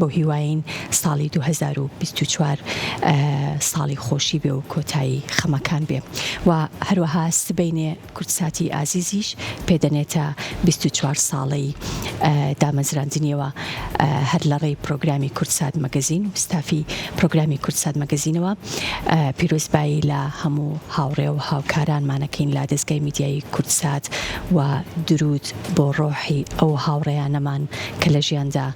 بۆ هیواین ساڵی 2024 ساڵی خۆشی بێ و کۆتایی خەمەکان بێ و هەروەها سبەینێ کورتساتی ئازیزیش پێدەنێتە 24 ساڵی دامەزراندنیەوە هەر لە ڕێی پرۆگرامی کورتسات مەگەزین و ستافی پرۆگرامی کورتسات مەگەزینەوە پیرۆزبایی لە هەموو هاوڕێ و هاوکارانمانەکەین لا دەستگای میدیایی کورتسات و درود بۆ ڕۆحی ئەو هاوڕێیانەمان کە لە ژیاندا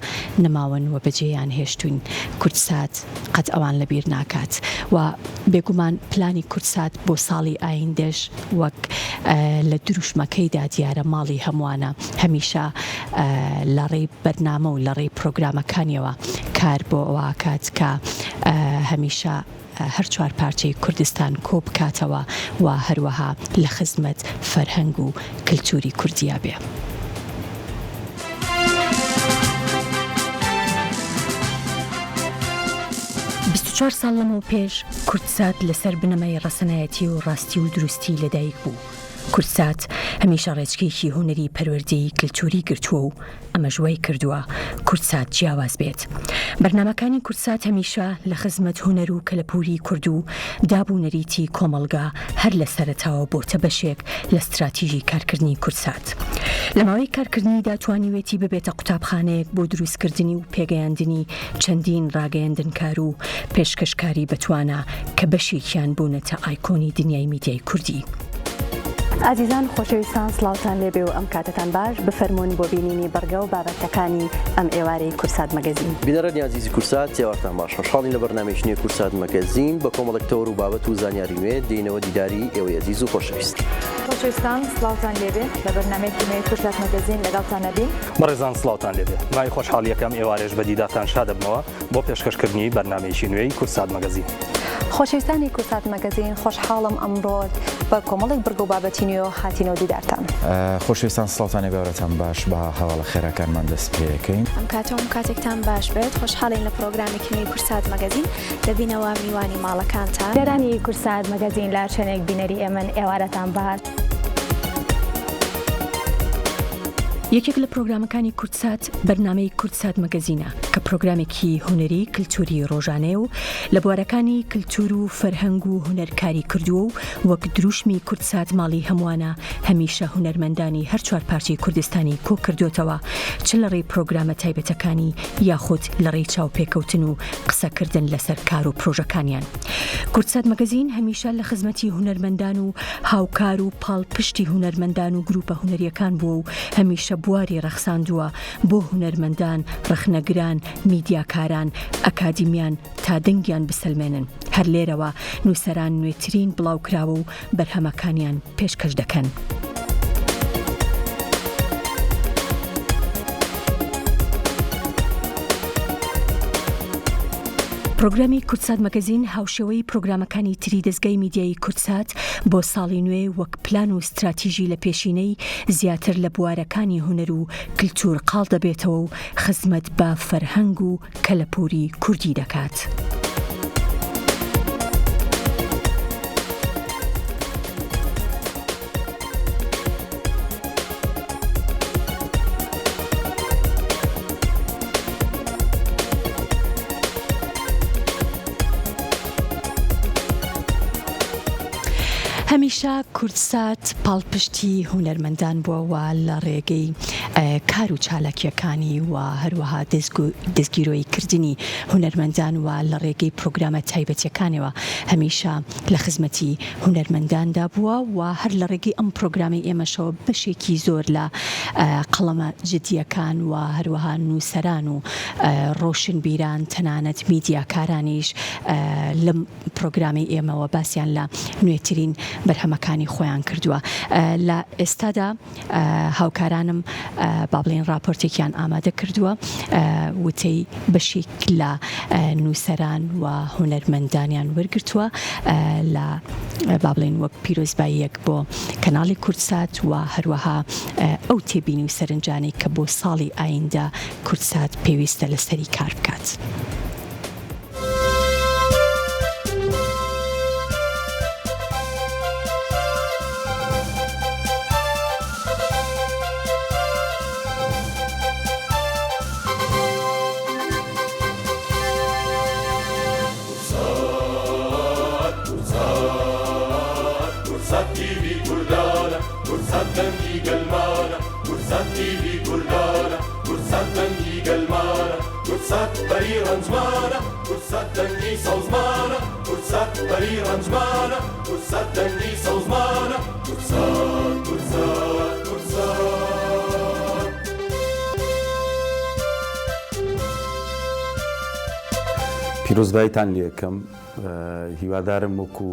نەماون و بەجێیان هێشتوین کورتسات قەت ئەوان لەبیر ناکات و بێگومان پلانی کورتسات بۆ ساڵی ئایندەش وەک لە دروشمەکەیدا دیارە ماڵی هەمووانە هەمیشە لە ڕێی بەرنامە و لە ڕێی پرۆگرامەکانیەوە کار بۆ ئەوکات کە هەمیشە هەر چوار پارچەی کوردستان کۆ بکاتەوە و هەروەها لە خزمەت فەرهەنگ و کلتوری کوردیا بێ. 24 ساڵ لەمەوە پێش کورتسات لەسەر بنەمای ڕەسەنایەتی و ڕاستی و دروستی لەدایک بوو. کورتسات هەمیشە ڕێچکێکی هونەری پەروەردەی کلتوری گرتووە و ئەمە ژوای کردووە کورتسات جیاواز بێت. بەرنامەکانی کورتسات هەمیشە لە خزمەت هونەر و کەلەپوری کورد و دابوونەریتی کۆمەڵگا هەر لە سەرەتاوە بۆتە بەشێک لە استراتیژی کارکردنی کورتسات. لە ماوەی کارکردنیدا توانیوێتی ببێتە قوتابخانەیەک بۆ دروستکردنی و پێگەیاندنی چەندین ڕاگەیاندنکار و پێشکەشکاری بەتوانە کە بەشێکیان بوونەتە ئایکۆنی دنیای میدیای کوردی. ئازیزان خۆشەویستان سڵاوتان لێبێ و ئەم کاتتان باش بفەرمونون بۆ بینینی بەرگە و بابەتەکانی ئەم ئێوارەی کورتسات مەگەزین. بینەرانی عزیزی کورتسات سێوارتان باش خۆشحاڵین لە بەرنامەی نوێ کورتسات مەگەزین بە کۆمەڵێک تەور و بابەت و زانیاری نوێ دێنەوە دیداری ئێوەی عزیز و خۆشەویست. خۆشەویستان سڵاوتان لێبێ لە بەرنامەی نوێ کورتسات مەگەزین لەگەڵتان بین. بەڕێزان سڵاوتان لێبێ مای خۆشحاڵیەکەم ئێوارێش بە دیدارتان شادەبمەوە بۆ پێشکەشکردنی بەرنامەیەکی نوێی کورتسات مەگەزین. خۆشەویستانی کورتسات مەگەزین خۆشحاڵم ئەمڕۆ بە کۆمەڵێک بەرگە و بابەتی نوێ هاتینەوە دیدارتان. خۆشەویستان سڵاوتانی بەورەتان باش بە هەواڵە خێراکانمان دەست پێکەین. ئەم کاتەوە کاتێکتان باش بێت خۆشحاڵین لە پرۆگرامی نوێی کورتسات مەگەزین دەبینەوە میوانی ماڵەکانتان. دەرانی کورتسات مەگەزین لا چەندێک بینەری ئێمن ئێوارەتان باش. یەکێک لە پرۆگرامەکانی کورتسات بەرنامەی کورتسات مەگەزینە کە پرۆگرامێکی هونەری کلتوری ڕۆژانەیە و لە بوارەکانی کلتور و فەرهەنگ و هونەرکاری کردووە و وەک دروشمی کورتسات ماڵی هەمووانە هەمیشە هونەرمەندانی هەر چوار پارچەی کوردستانی کۆ کردوتەوە چ لە ڕێی پرۆگرامە تایبەتەکانی یاخود لە ڕێی چاوپێکەوتن و قسەکردن لەسەر کار و پرۆژەکانیان. کورتسات مەگەزین هەمیشە لە خزمەتی هونەرمەندان و هاوکار و پاڵپشتی هونەرمەندان و گروپە هونەریەکان بووە و هەمیشە بواری ڕەخساندووە بۆ هونەرمەندان، ڕەخنەگران، میدیاکاران، ئەکادیمیان تا دەنگیان بسەلمێنن. هەر لێرەوە نووسەران نوێترین بڵاوکراوە و بەرهەمەکانیان پێشکەش دەکەن. پرۆگرامی کورتسات مەگەزین هاوشێوەی پرۆگرامەکانی تری دەستگای میدیایی کورتسات بۆ ساڵی نوێ وەک پلان و استراتیژی لە پێشینەی زیاتر لە بوارەکانی هونەر و کلتور قاڵ دەبێتەوە و خزمەت بە فەرهەنگ و کەلەپوری کوردی دەکات. هەمیشە کورتسات پاڵپشتی هونەرمەندان بووە لە ڕێگەی کار و چالاکیەکانی و هەروەها دەستگیرۆی کردنی هونەرمەندان و لە ڕێگەی پرۆگرامە تایبەتیەکانەوە هەمیشە لە خزمەتی هونەرمەنداندا بووە و هەر لە ڕێگەی ئەم پرۆگرامی ئێمەشەوە بەشێکی زۆر لە قەڵەمە جدیەکان و هەروەها نووسەران و ڕۆشنبیران تەنانەت میدیاکارانیش لەم پرۆگرامی ئێمەوە باسییان لە نوێترین بەرهەمەکانی خۆیان کردووە. لە ئێستادا هاوکارانم با بڵێن راپۆرتێکیان ئامادە کردووە وتەی بەشێک لە نووسەران و هونەرمەندانیان وەرگرتووە لە با بڵێن وەک پیرۆزباییەک بۆ کەناڵی کورتسات و هەروەها ئەو تێبینی و سەرنجانەی کە بۆ ساڵی ئایندە کورتسات پێویستە لەسەری کار بکات. دەنگی گەلمانە کورسات تیوی کوردانە کورسات دەنگی گەلمانە کورسات بەری ڕەنجمانە کورسات دەنگی سەوزمانە کورسات بەری ڕەنجمانە کورسات دەنگی سەوزمانە کورسات کورسات کورسات پیرۆزباییتان لێ یەکەم هیوادارم وەکو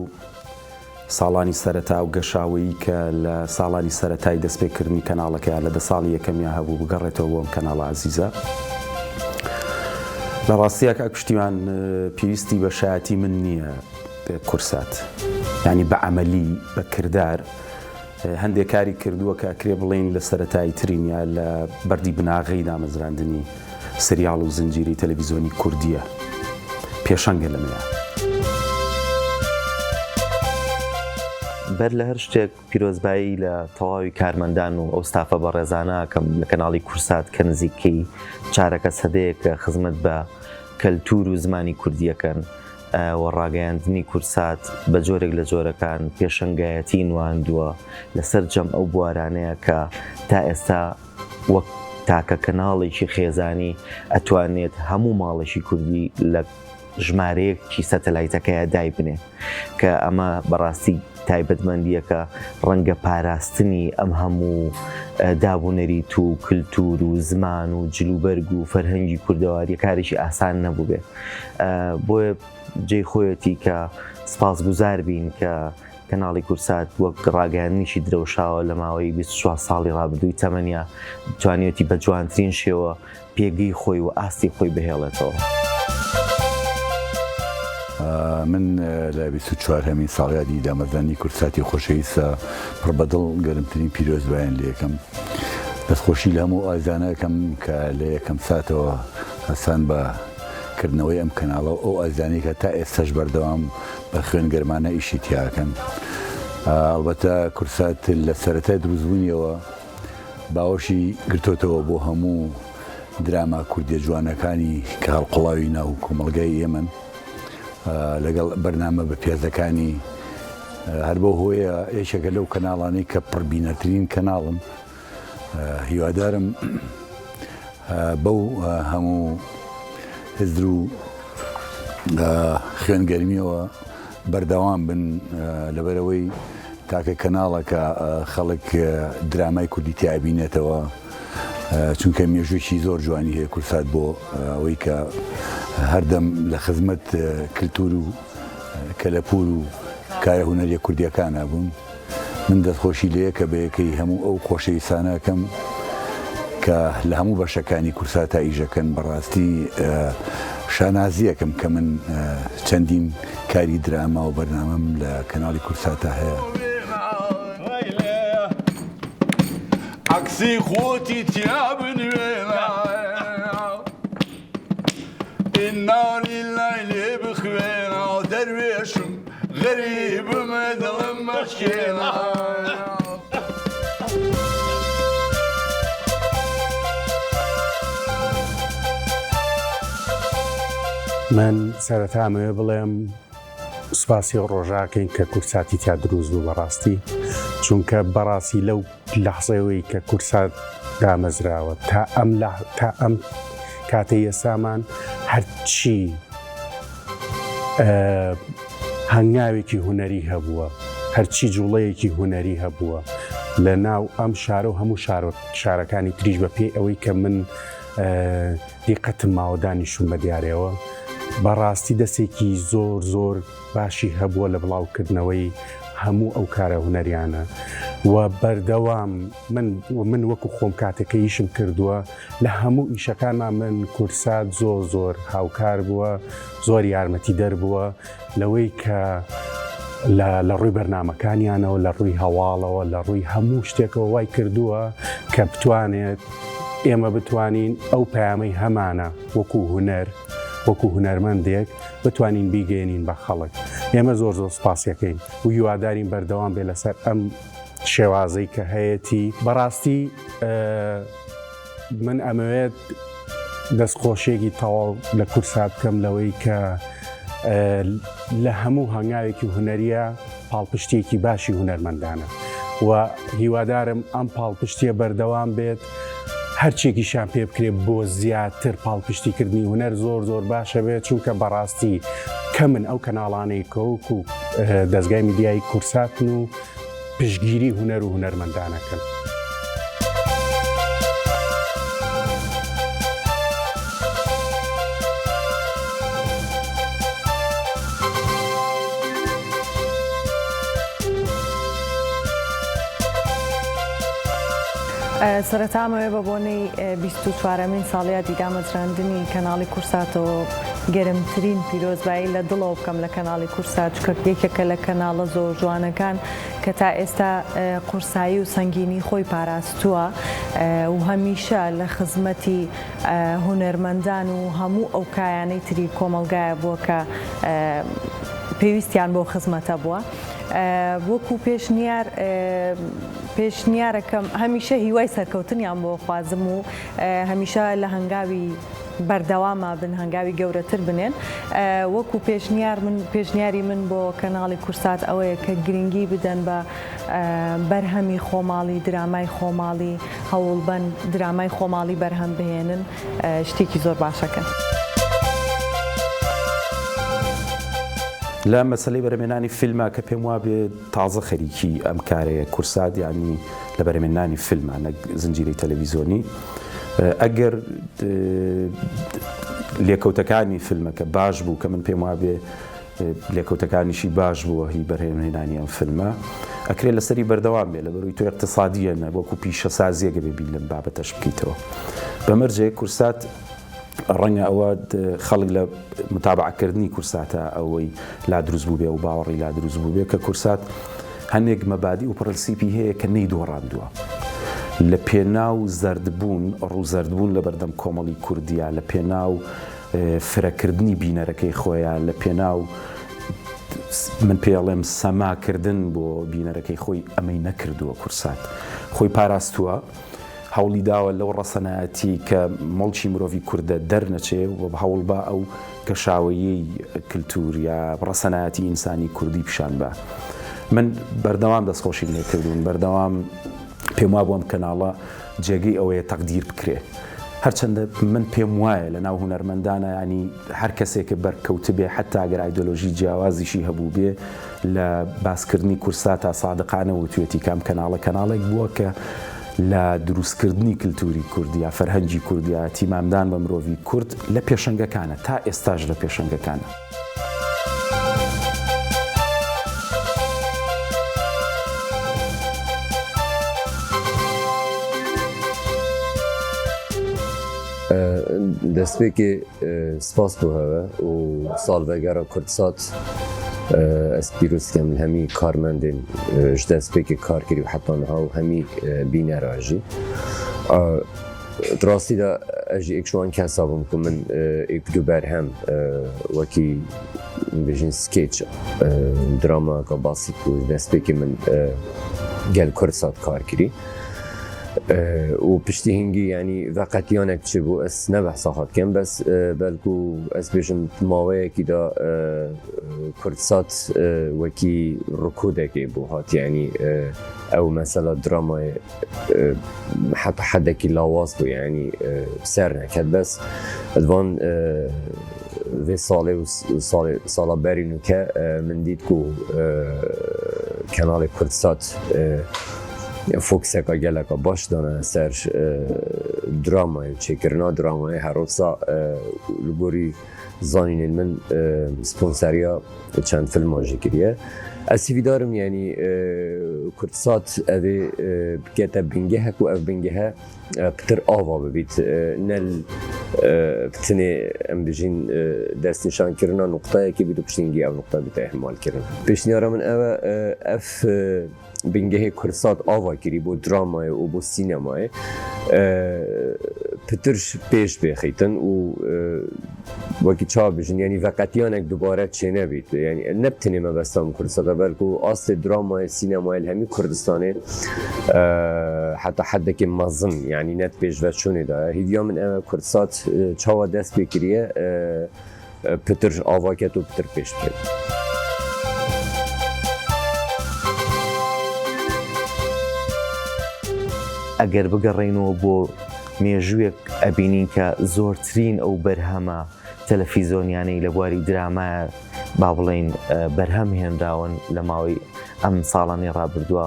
ساڵانی سەرەتا و گەشاوەیی کە لە ساڵانی سەرەتای دەستپێکردنی کەناڵەکە لە 10 ساڵی یەکەمیا هەبوو بگەڕێتەوە بۆم کەناڵە عەزیزە. لە ڕاستیە کاک پشتیوان پێویستی بە شایەتی من نییە کورسات، یعنی بە عەمەلی بە کردار هەندێک کاری کردووە کە ئەکرێ بڵێن لە سەرەتایی ترینیا لە بەردی بناغی دامەزراندنی سریاڵ و زنجیری تەلەڤیزیۆنی کوردیە پێشەنگە لەمەیە. بەر لە هەر شتێک پیرۆزبایی لە تەواوی کارمەندان و ئەو ستافە بە ڕێزانەکەم لە کەناڵی کورسات کە نزیکەی چارەکە سەدەیە کە خزمەت بە کەلتور و زمانی کوردیەکەن و ڕاگەیاندنی کورسات بە جۆرێک لە جۆرەکان پێشەنگایەتی نواندووە لەسەر جەم ئەو بوارانەیە کە تا ئێستا وەک تاکە کەناڵێکی خێزانی ئەتوانێت هەموو ماڵێکی کوردی لە ژمارەیەکی سەتەلایتەکەیە دای بنێ کە ئەمە بەڕاستی تایبەتمەندیەکە ڕەنگە پاراستنی ئەم هەموو دابوونەریت و کللتور و زمان و جلوبەرگ و فەرهەنگی کوردەواری کارێکی ئاسان نەبوو بێ. بۆیە جێی خۆیەتی کە سپاسگوزار بین کە کەناڵی کورسات وەک ڕاگەیاندنیشی درەوشاوە لە ماوەی 24 ساڵی ڕابردووی تەمەنیا توانێتی بە جوانترین شێوە پێگەی خۆی و ئاستی خۆی بهێڵێتەوە. من لە 24 هەمین ساڵیادی دامەزانی کورساتی خۆشەویستە پڕبەدڵ گەرمترین پیرۆزبایان لە یەکەم دەستخۆشی لە هەموو ئازانەکەم کە لە یەکەم ساتەوە هەسان بە کردنەوەی ئەم کەناڵە ئەو ئازانی کە تا ئێستاش بەردەوام بە خوێن گەرمانە ئیشی تیاکەن. ئەڵبەتە کورسات لە سەرەتای دروستبوونیەوە باوەشی گرتوتەوە بۆ هەموو دراما کوردیە جوانەکانی کە هەڵقوڵاوی ناو کۆمەڵگای ئێمن لەگەڵ بەرنامە بە پیازەکانی هەر بۆ هۆیە یەکێکە لەو کەناڵانەی کە پڕبینەترین کەناڵن. هیوادارم بەو هەموو هزر و خوێنگەرمیەوە بەردەوام بن لەبەرەوەی تاکە کەناڵەکە خەڵک درامای کوردی تیابینێتەوە، چونکە مێژوویی زۆر جوانی هەیە کورسات بۆ ئەوەی کە هەردەم لە خزمەت کللتور و کەلەپور و کارە هونەریە کوردیەکانە بوون. من دەستخۆشی لەیە کە بەیەکەی هەموو ئەو خۆشەویستانەکەم کە لە هەموو بەشەکانی کورساتە ئیژەکەن بەڕاستی شانازیەکەم کە من چەندین کاری دراما و بەرنامەم لە کەناڵی کورساتە هەیە. عکسی خۆتی تیا بنوێنە ئیناری لای لێ بخوێنە دەروێشم غەریبمە دڵم مەشکێنە. من سەرەتامەوێ بڵێم سوپاسی ڕۆژاکەین کە کورساتی تیا دروست بوو بەڕاستی، چونکە بەڕاستی لەو لەحزەوەی کە کورسات دامەزراوە تا ئەم کاتەی ئێستامان هەرچی هەنگاوێکی هونەری هەبووە، هەرچی جوڵەیەکی هونەری هەبووە لە ناو ئەم شارە و هەموو شارەکانی تریش بە پێی ئەوەی کە من دیقەتم ماوەدانیشم بە دیارەوە بەڕاستی دەستێکی زۆر زۆر باشی هەبووە لە بڵاوکردنەوەی هەموو ئەو کارە هونەریانە و بەردەوام من وەکو خۆم کاتێکە ئیشم کردووە لە هەموو ئیشەکانمان من کورسات زۆر زۆر هاوکار بووە، زۆر یارمەتی دەربووە لەوەی کە لە ڕووی بەرنامەکانیانەوە لە ڕووی هەواڵەوە لە ڕووی هەموو شتێکەوە وای کردووە کە بتوانێت ئێمە بتوانین ئەو پەیامەی هەمانە وەکو هونەرمەندێک بتوانین بیگەێنین بە خەڵک. ئێمە زۆر زۆر سپاسیەکەین و هیوادارین بەردەوام بێ لەسەر ئەم شێوازەی کە هەیەی. بەڕاستی من ئەمەوێت دەستخۆشێکی تەواو لە کورسات بکەم لەوەی کە لە هەموو هەنگاوێکی هونەریە پاڵپشتێکی باشی هونەرمەندانە و هیوادارم ئەم پاڵپشتیە بەردەوام بێت هەرچێکیشان پێ بکرێت بۆ زیاتر پاڵپشتیکردنی هونەر زۆر زۆر باشە بێت چونکە بەڕاستی کە من ئەو کەناڵانەی کەوەک و دەستگای میدیایی کورساتن و پشتگیری هونەر و هونەرمەندانەکەن. سەرەتامەوێ بە بۆنەی 24مین ساڵیا دیدامەزراندنی کەناڵی کورساتەوە گەرمترین پیرۆزبایی لە دڵەوە بکەم لە کەناڵی کورسات چکە یەکێکە لە کەناڵە زۆر جوانەکان کە تا ئێستا قورسایی و سەنگینی خۆی پاراستووە و هەمیشە لە خزمەتی هونەرمەندان و هەموو ئەو کایانەی تری کۆمەلگایە بووە کە پێویستیان بۆ خزمەتە بووە. وەکو پێشنیارەکەم هەمیشە هیوای سەرکەوتنیان بۆ خوازم و هەمیشە لە هەنگاوی بەردەوامە بن هەنگاوی گەورەتر بنێن. وەکو پێشنیاری من بۆ کەناڵی کورسات ئەوەیە کە گرنگی بدەن بە بەرهەمی خۆماڵی درامای خۆماڵی هەوڵبەن درامای خۆماڵی بەرهەم بهێنن شتێکی زۆر باشەکەن. لە مەسلەی بەرهەمێنانی فیلمە کە پێم وابێ تازە خەریکی ئەم کارەیە کورسات یعنی لە بەرهەمێنانی فیلمە زنجیرەی تەلەڤیزۆنی ئەگەر لێکەوتەکانی فیلمەکە باش بوو کە من پێم وابێ لێکەوتەکانیشی باش بووە هی بەرهەمهێنانی ئەم فیلمە ئەکرێت لەسەری بەردەوام بێ لە بەروی تۆ اقتصادیەنە وەکو پیشەسازیەکە بێبی لەم بابەتەش بکەیتەوە. بەمەرجێ کورسات ڕەنگە ئەوە خەڵک لە متابعکردنی کورساتە ئەوەی لا دروست بوو بێ و باوەڕی لا دروست بوو بێ کە کورسات هەندێک مەبادی و پرەنسیپی هەیە کە نەیدۆڕاندووە لە پێناو زەردبوون ڕووزەردبوون لە بەردەم کۆمەڵی کوردیە، لە پێناو فرەکردنی بینەرەکەی خۆیان، لە پێناو من پێڵێم سەماکردن بۆ بینەرەکەی خۆی ئەمەی نەکردووە کورسات خۆی پاراستووە هەوڵی داوە لەو ڕەسەنایەتی کە مەڵکی مرۆڤی کووردە دەرنەچێ و بە هەوڵ بە ئەو گەشاوەیەی کللتور یا ڕەسەنایەتی ئینسانی کوردی پیشان بە. من بەردەوام دەستخۆشی لێ کردوون، بەردەوام پێم وا بووم کەناڵە جێگەی ئەوەیە تەقدیر بکرێ. هەرچەندە من پێم وایە لە ناو هونەرمەندانە ینی هەر کەسێکە بەرکەوت بێ حتا ئەگەر ئایدۆلۆژی جیاوازیشی هەبوو بێ لە باسکردنی کورسات تا سادقانە و توێتی کام کەناڵێک بووە کە لە دروستکردنی کللتوری کوردیا فەرهەنگی کوردیا تیمامدان بە مرۆڤی کورد لە پێشەنگەکانە تا ئێستاش لە پێشەنگەکانە. دەستپێکی سپاس بۆ هەوە و ساڵڤەگەرە کوردسات ئەس پیرۆستکەم هەمی کارمەندێن ji destpêkê karkirî û heta niha û hemî bînera jî. Rastî de ez jî êkşwan kesa bûm ku min êkdû berhem wekî bêjin skêç dramaka basîk û destpêkê min gel Kurdsat karkirî. و پشتی هنگی یعنی وقتیانک چه بو اس نه بحثا خواهد کم بس بلکو اس بیشم ماوه کی دا کردسات وکی رکوده کی بو هات یعنی او مثلا درامای حتی حده کی لاواز بو یعنی سر نکد بس ادوان و ساله برینو که من دید کو کانال کردسات فوکسێکە geleka baş dane ser dramayê çêkirina dramayê herwisa li gorî zanînên min sponseriya çend filman jî kiriye. Ez hîvîdarim yanî Kurdsat evê bikete bingehek û ev bingehe pitir ava bibît ne pitinê em bijîn destnîşankirina noqtayekî bît û piştîngî ev noqta bîte ihmalkirin. Pêşniyara min ew e ev bingehê Kurdsat ava kirî bۆ dramayê û bۆ sînemayê pitir pêş bêxîtin û wekî çawa bijin yanî veqetiyanek dubare çêne bît yanî ne bitinê me bestan Kurdsata belkû asê dramayê sînemayê li hemî Kurdistanê heta hedekê mezin yanî net pêşveçûnê da ye. Hîviya min ew Kurdsat çawa dest pê kiriye pitir avaket û pitir pêş bikeve. ئەگەر بگەڕێنەوە بۆ مێژوویەک ئەبینین کە زۆرترین ئەو بەرهەمە تەلەڤیزۆنیانەی لە بواری درامایە با بڵێن بەرهەم هێنراون لە ماوەی ئەم ساڵانی ڕابردووە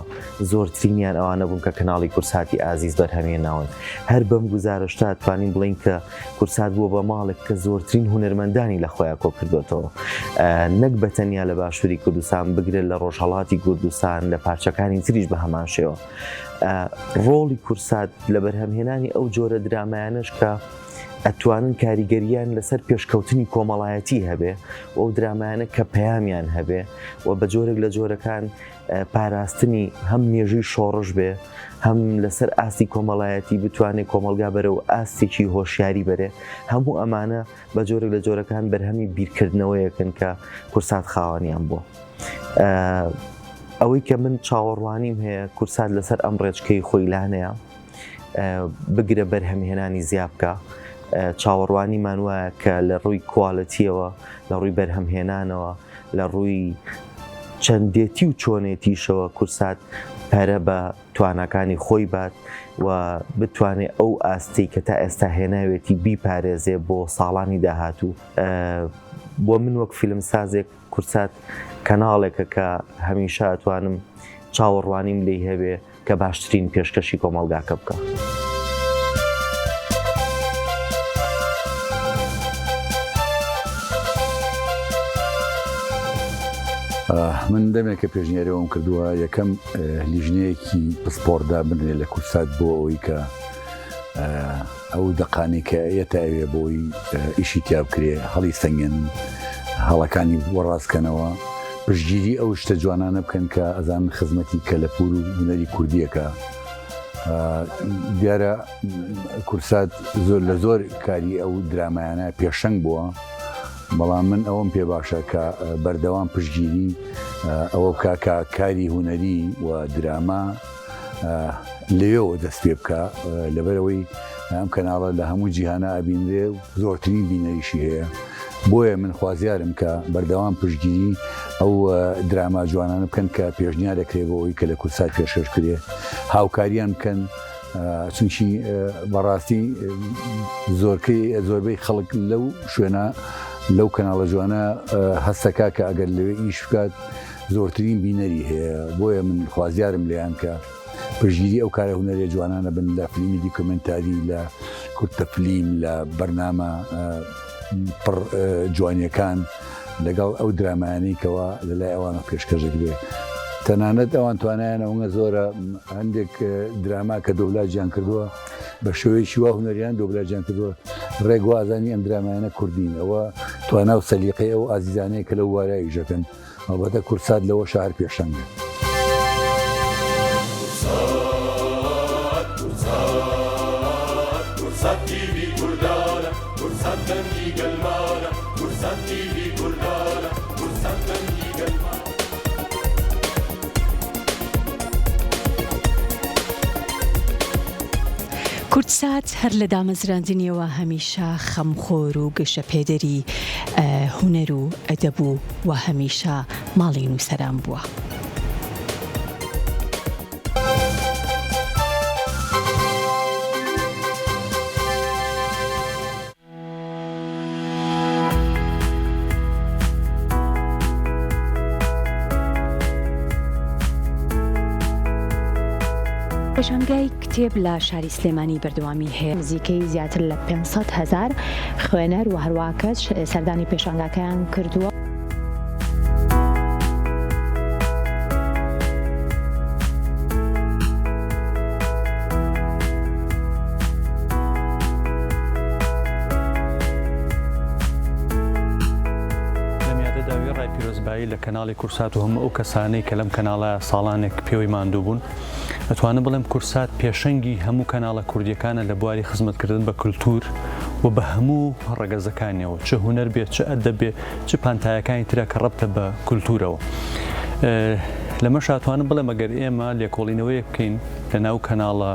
زۆرترینیان ئەوانە بوون کە کەناڵی کورساتی ئازیز بەرهەمهێناون. هەر بەم گزارشتا توانین بڵین کە کورسات بووە بە ماڵێک کە زۆرترین هونەرمەندانی لە خۆیان کۆ کردوێتەوە، نەک بەتەنیا لە باشووری کوردستان بگرێت لە ڕۆژهەڵاتی کوردستان لە پارچەکانی تریش بە هەمان شێوە. ڕۆڵی کورسات لە بەرهەمهێنانی ئەو جۆرە درامایانش کە ئەتوانن کاریگەریان لەسەر پێشکەوتنی کۆمەڵایەتی هەبێ و ئەو درامایانە کە پەیامیان هەبێ و بە جۆرێک لە جۆرەکان پاراستنی هەم مێژووی شۆڕش بێ، هەم لەسەر ئاستی کۆمەڵایەتی بتوانێت کۆمەلگا بەرە و ئاستێکی هۆشیاری بەرێ. هەموو ئەمانە بە جۆرێک لە جۆرەکان بەرهەمی بیرکردنەوەیەکن کە کورسات خاوەنیان بووە. ئەوەی کە من چاوەڕوانیم هەیە کورسات لەسەر ئەم ڕێچکەی خۆی لانەیە بگرە بەرهەمهێنانی زیاد بکە. چاوەڕوانیمان وایە کە لە ڕووی کواڵەتیەوە، لە ڕووی بەرهەمهێنانەوە، لە ڕووی چەندێتی و چۆنێتیشەوە کورسات پەرە بە توانەکانی خۆی بات و بتوانێت ئەو ئاستی کە تا ئێستا هێناوێتی بیپارێزێ بۆ ساڵانی داهاتوو. بۆ من وەک فیلمسازێک کورسات کەناڵێکە کە هەمیشە ئەتوانم چاوەڕوانیم لێی هەبێ کە باشترین پێشکەشی کۆمەلگاکە بکە. من دەمێکە پێشنیارەوەم کردووە یەکەم لیژنەیەکی پسپۆردا بنرێت لە کورسات بۆ ئەوەی کە ئەو دەقانی کە ئێتاوێ بۆی ئیشی تیا بکرێ هەڵی سەنگن هەڵەکانی وەڕاستکەنەوە پشتگیری ئەو شتە جوانانە بکەن کە ئەزان خزمەتی کەلەپور و هونەری کوردیەکە. دیارە کورسات زۆر لە زۆر کاری ئەو درامایانە پێشەنگ بووە، بەڵام من ئەوەم پێ باشە کە بەردەوام پشتگیری ئەوە بکە کە کاری هونەری و دراما لەوێەوە دەست پێ بکە لەبەرەوەی ئەم کەناڵە لە هەموو جیهانە ئەبینرێ و زۆرترین بینەریشی هەیە. بۆیە من خوازیارم کە بەردەوام پشتگیری ئەو دراما جوانانە بکەن کە پێشنیار دەکرێت بۆەوەی کە لە کورسات پێشکەش کرێ، هاوکاریان بکەن، چونکی بەڕاستی زۆربەی خەڵک لەو شوێنە لەو کەناڵە جوانە هەستەکە کە ئەگەر لەوێ ئیش بکات زۆرترین بینەری هەیە. بۆیە من خوازیارم لێیان کە پشتگیری ئەو کارە هونەرە جوانانە بن لە فیلمی دیکۆمنتاری، لە کورتە فیلم، لە بەرنامە پڕ جوانیەکان لەگەڵ ئەو درامایانەی کەەوە لەلای ئەوانە پێشکەشێک بێ. تەنانەت ئەوان توانایانەوەگە زۆرە هەندێک دراما کە دۆبلاجیان کردووە بە شێوەیەکی وا هونەریان دۆبلاجیان کردووە ڕێک وازانی ئەم درامایانە کوردین، ئەوە توانا و سەلیقەی ئەو ئازیزانەیە کە لەو واراییژەکەن. ئەڵبەتە کورسات لەوە شار پێشەنگە. کورسات هەر لە دامەزراندنیەوە هەمیشە خەمخۆر و گەشە پێدەری هونەر و ئەدەب و هەمیشە ماڵی نووسەران بووە. پێشانگای کتێب لە شاری سلێمانی بەردەوامی هەیە، نزیکەی زیاتر لە 500,000 خوێنەر و هەروە کەس سەردانی پێشانگاکەیان کردووە. لە کەناڵی کورسات و هەموو ئەو کەسانەی کە لەم کەناڵە ساڵانێک پێوەی ماندوو بوون، ئەتوانم بڵێم کورسات پێشەنگی هەموو کەناڵە کوردیەکانە لە بواری خزمەتکردن بە کولتور و بە هەموو ڕەگەزەکانیەوە، چه هونەر بێت، چه ئەدەب بێت، چه پانتایەکانی ترە کە ڕەبتە بە کولتورەوە. لەمەش ئەتوانم بڵێم ئەگەر ئێمە لێکۆڵینەوەیەک بکەین لە ناو کەناڵە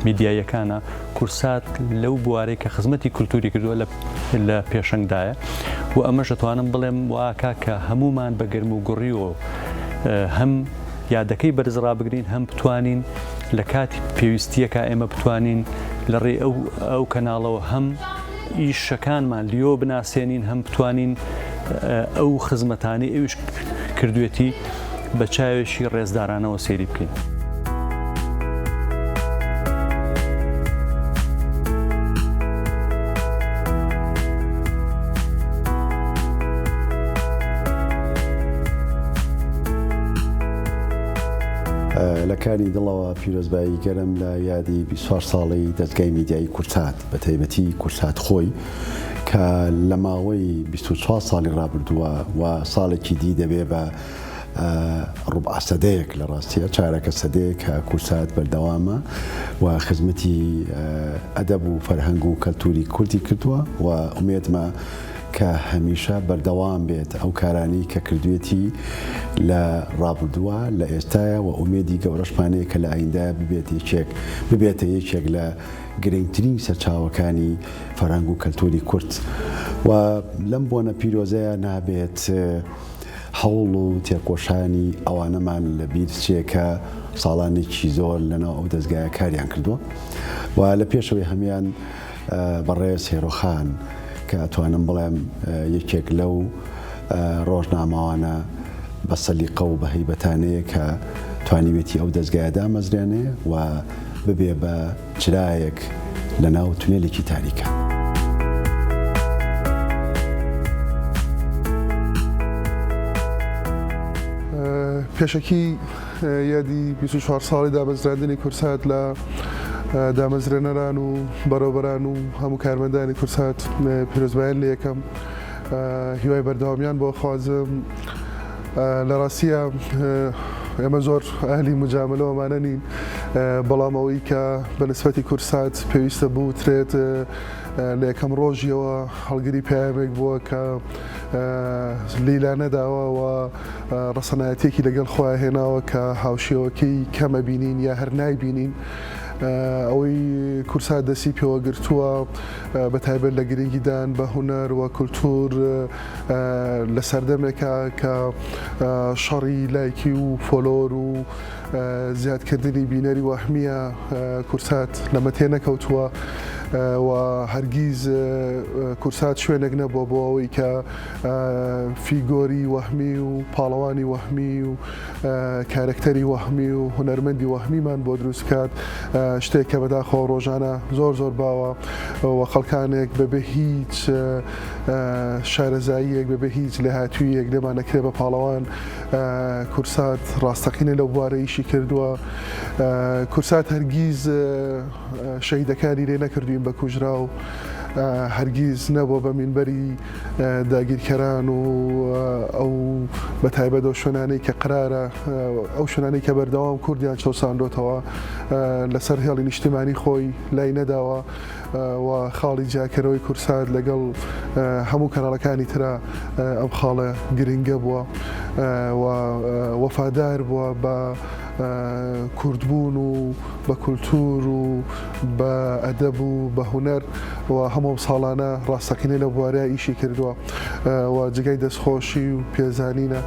میدیایەکانە، کورسات لەو بوارەی کە خزمەتی کولتوری کردووە لە پێشەنگدایە و ئەمەش ئەتوانم بڵێم واکە کە هەمومان بە گەرم و گوڕیەوە هەم یادەکەی بەرز ڕابگرین، هەم بتوانین لە کاتی پێویستیەکە ئێمە بتوانین لە ڕێ ئەو کەناڵەوە هەم ئیشەکانمان لیۆ بناسیێنین هەم بتوانین ئەو خزمەتانی ئەوش کردوێتی بە چاوێکی ڕێزدارانەوە سێری بکەین. لە کاری دڵەوە پیرۆزبایی گەرم لە یادی 24 ساڵی دەستگای میدیایی کورسات بە تایبەتی کورسات خۆی کە لە ماوەی 24 ساڵی ڕابردووە و ساڵێکی دی دەبێ بە ڕوبع سەدەیەک لە ڕاستیە چارەکە سەدەیەک کە کورسات بەردەوامە و خزمەتی ئەدەب و فەرهەنگ و کەلتوری کوردی کردووە و ئومێدمە کە هەمیشە بەردەوام بێت ئەو کارانی کە کردوێتی لە ڕابردووە لە ئێستاە و ئومێدی گەورەشمانەیە کە لە ئایندە ببێتە یەکێک لە گرنگترین سەرچاوەکانی فەرهەنگ و کەلتوری کورد و لەم بۆنە پیرۆزەیە نابێت هەوڵ و تێکۆشانی ئەوانەمان لە بیرچێکە ساڵانێکی زۆر لەناو ئەو دەستگایە کاریان کردووە و لە پێشەوەی هەمیان بەڕێز هێرۆخان کە ئەتوانم بڵێم یەکێک لەو ڕۆژنامەوانە بە سەلیقە و بە هەیبەتانەیە کە توانیوێتی ئەو دەستگایە دامەزرێنێ و ببێ بە چرایەک لە ناو تونێلێکی تاریکە. پێشەکی یادی 24 ساڵی دامەزراندنی کورسات لە دامەزرێنەران و بەڕێوەبەران و هەموو کارمەندانی کورسات پیرۆزبایان لە یەکەم هیوای بەردەوامیان بۆ خوازم. لە ڕاستیە ئێمە زۆر ئاهلی مجاملەوەمانە نین، بەڵام ئەوەی کە بە نسبەتی کورسات پێویستە بوترێت لە یەکەم ڕۆژیەوە هەڵگری پامێک بووە کە لیلا نەداوە و ڕەسەنایەتێکی لەگەڵ خۆیان هێناوە کە هاوشێوەکەی کەمە بینین یا هەر نایبینین. ئەوەی کورسات دەسی پێوە گرتووە بە تایبەت لە گرنگیدان بە هونەر و کولتور لە سەردەمێکە کە شەڕی لایکی و فۆلۆر و زیادکردنی بینەری وەهمیە کورسات لەمە تێ نەکەوتووە و هەرگیز کورسات شوێنێک نەبووە بۆ ئەوەی کە فیگۆری وەهمی و پاڵەوانی وەهمی و کارکتەری وەهمی و هونەرمەندی وەهمیمان بۆ دروستکات، شتێک کە بەداخەوە ڕۆژانە زۆر باوە و خەڵکانێک بەبێ هیچ شارەزاییەک بەبێ هیچ لەهاتوویەک لێمانەکرێ بە پاڵەوان کورسات ڕاستەقینە لەو بوارەیشی کردووە. کورسات هەرگیز شەهیدەکانی لێ نەکردوین بە کوژرا و هەرگیز نەبووە بە مینبەری داگیرکەران و ئەو بە تایبەت ئەو شوێنانەی کە قرارە ئەو شوێنانەی کە بەردەوام کوردیان چەساندۆتەوە لەسەر هێڵی نیشتیمانی خۆی لای نەداوە و خاڵی جاکەرەوەی کورسات لەگەڵ هەموو کەناڵەکانی ترە ئەم خاڵە گرنگە بووە و وەفادار بووە بە کوردبوون و بە کولتور و بە ئەدەب و بە هونەر و هەموو ساڵانە ڕاستەقینە لە بوارەیە ئیشی کردووە و جگای دەستخۆشی و پێزانینە.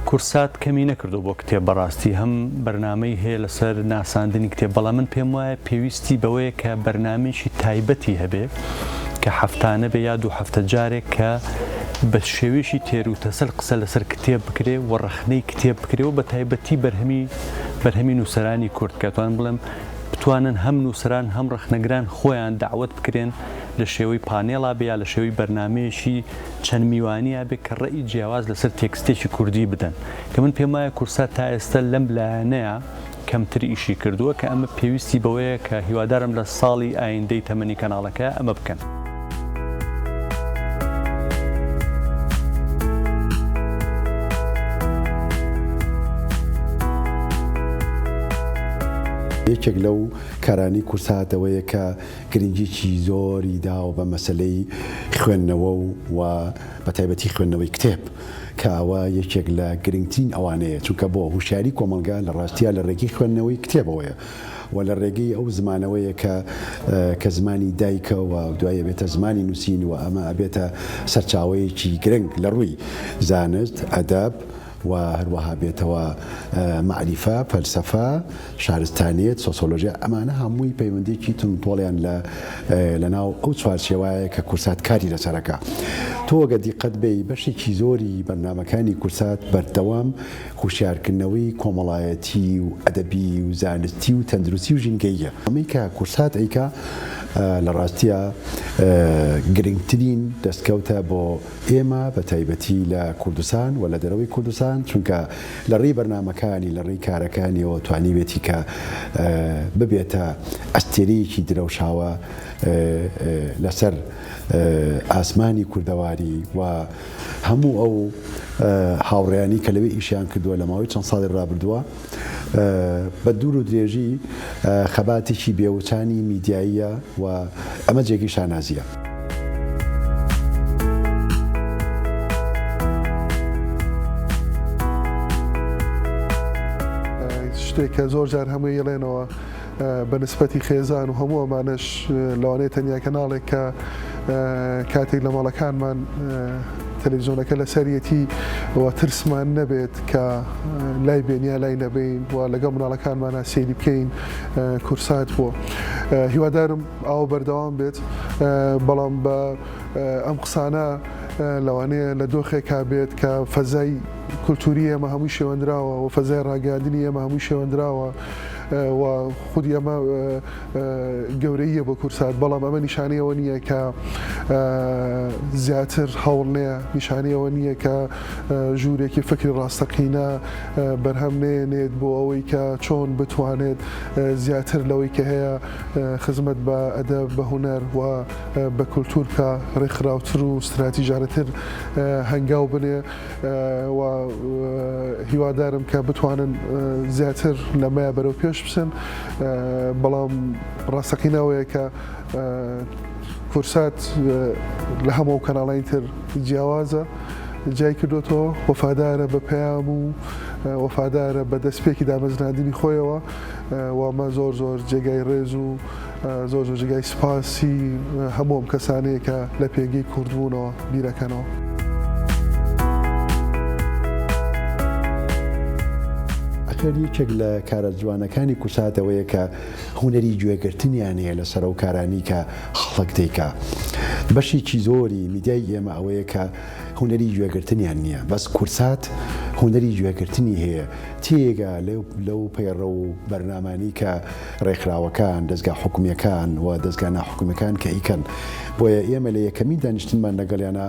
کورسات کەمی نەکردو بۆ کتێب بەڕاستی هەم بەرنامەی هەیە لەسەر ناساندنی کتێب، بەڵام من پێم وایە پێویستی بەوەیە کە بەرنامێکی تایبەتی هەبێ کە هەفتانە بێ یا دوو هەفتە جارێک کە بە شێوێشی تێروتەسەل قسە لەسەر کتێب بکرێ و ڕەخنەی کتێب بکرێ و بە تایبەتی بەرهەمی نووسەرانی کورد کەتوان بڵێم بتوانن هەم نووسەران هەم ڕەخنەگران خۆیان داوت بکرێن لە شێوەی پانێڵا بێ یا لە شێوەی بەرنمەیەشی چەند میوانیا بێ کە ڕێی جیاواز لەسەر تێکستێکی کوردی بدەن کە من پێم وایە کورسات تا ئێستا لەم لایەنەیە کەمتر ئیشی کردووە کە ئەمە پێویستی بەوەیە کە هیوادارم لە ساڵی ئایندەی تەمەنی کەناڵەکە ئەمە بکەن. یەکێک لەو کارانی کورساتەوەیە کە گرنگیی زۆری داوە بە مەسلەی خوێندنەوە و بە تایبەتی خوێندنەوەی کتێب کەوە یەکێک لە گرنگترین ئەوانەیە چونکە بۆ هوشاری کۆمەلگا لە ڕاستیە لە ڕێگەی خوێندنەوەی کتێبەوەیە و لە ڕێگەی ئەو زمانەوەیە کە زمانی دایکەوە دوایە بێتە زمانی نووسین و ئەمە ئەبێتە سەرچاوەیەکی گرنگ لە ڕووی زانست ئەدەب و هەروەها بێتەوە معریفە فەلسەفە شارستانیت سۆسیۆلۆژیا ئەمانە هەمووی پەیوەندێکی تۆڵیان لە ناو ئەو چوارچێوایە کە کورسات کاری لەسەرەکە تۆ گە دیقەت بێ بەشێکی زۆری بەرنامەکانی کورسات بەردەوام خوشیارکردنەوەی کۆمەڵایەتی و ئەدەبی و زانستی و تەندروستی و ژینگەیە ئەمەی کە کورسات ئەیکا لە ڕاستیە گرنگترین دەستکەوتە بۆ ئێمە بە تایبەتی لە کوردستان و لە دەرەوەی کوردستان چونکە لە ڕێی بەرنامەکانی لە ڕێی کارەکانیەوە توانیوێتی کە ببێتە ئەستێرەیەکی درەوشاوە لەسەر ئاسمانی کوردەواری و هەموو ئەو هاوڕێیانی کە لەوێ ئیشیان کردووە لە ماوەی چەند ساڵی ڕابردووە بە دوور و درێژی خەباتێکی بێوچانی میدیاییە و ئەمە جێگی شانازیە. شتێکە زۆر جار هەمووی یڵێنەوە بە نسبەتی خێزان و هەموو ئەمانش لەوانەیە تەنیا کەناڵێک کە کاتێک لە ماڵەکانمان تەلەڤیزیۆنەکە لە سەرەتی و ترسمان نەبێت کە لای بێنیا لای نەبین و لەگەڵ مناڵەکانمانە سێری بکەین کورسات بووە. هیوادارم ئاو بەردەوام بێت بەڵام بە ئەم قسانە لەوانەیە لە دۆخێکا بێت کە فەزای کولتوری ئێمە هەمووی شێوەندراوە و فەزای ڕاگەاندنی ئێمە هەمووی شێوەندراوە و خودی ئەمە گەورەیە بۆ کورسات بەڵام ئەمە نیشانەیەوە نییە کە زیاتر هەوڵ نییە نیشانەیەوە نییە کە ژوورێکی فکری ڕاستەقینە بەرهەم نێنێت بۆ ئەوەی کە چۆن بتوانێت زیاتر لەوەی کە هەیە خزمەت بە ئەدەب بە هونەر و بە کولتور کە ڕێکخراوتر و استراتیژانەتر هەنگاو بنێ و هیوادارم کە بتوانن زیاتر لەمەیە بەرەو پێش بچن بەڵام ڕاستەقینەوەیە کە کورسات لە هەموو کەناڵانی تر جیاوازە جای کردوتەوە وەفادارە بە پەیام و وەفادارە بە دەستپێکی دامەزراندنی خۆیەوە و ئەمە زۆر زۆر جێگای ڕێز و زۆر زۆر جێگای سپاسی هەموو ئەم کەسانەیە کە لە پێگەی کوردبوونەوە بیرەکەنەوە. یەکێک لە کارە جوانەکانی کورساتەوەیە کە هونەری گوێگرتنیان هەیە لەسەر ئەو کارانی کە خەڵک دەیکا. بەشێکی زۆری میدیای ئێمە ئەوەیە کە هونەری گوێگرتنیان نییە بەس کورسات هونەری گوێگرتنی هەیە تێگا لەو پەیڕە و بەرنامانی کە ڕێکخراوەکان دەستگا حکومیەکان و دەستگا ناحکومیەکان کە ئیکەن بۆیە ئێمە لە یەکەمی دانیشتنمان لەگەڵیانە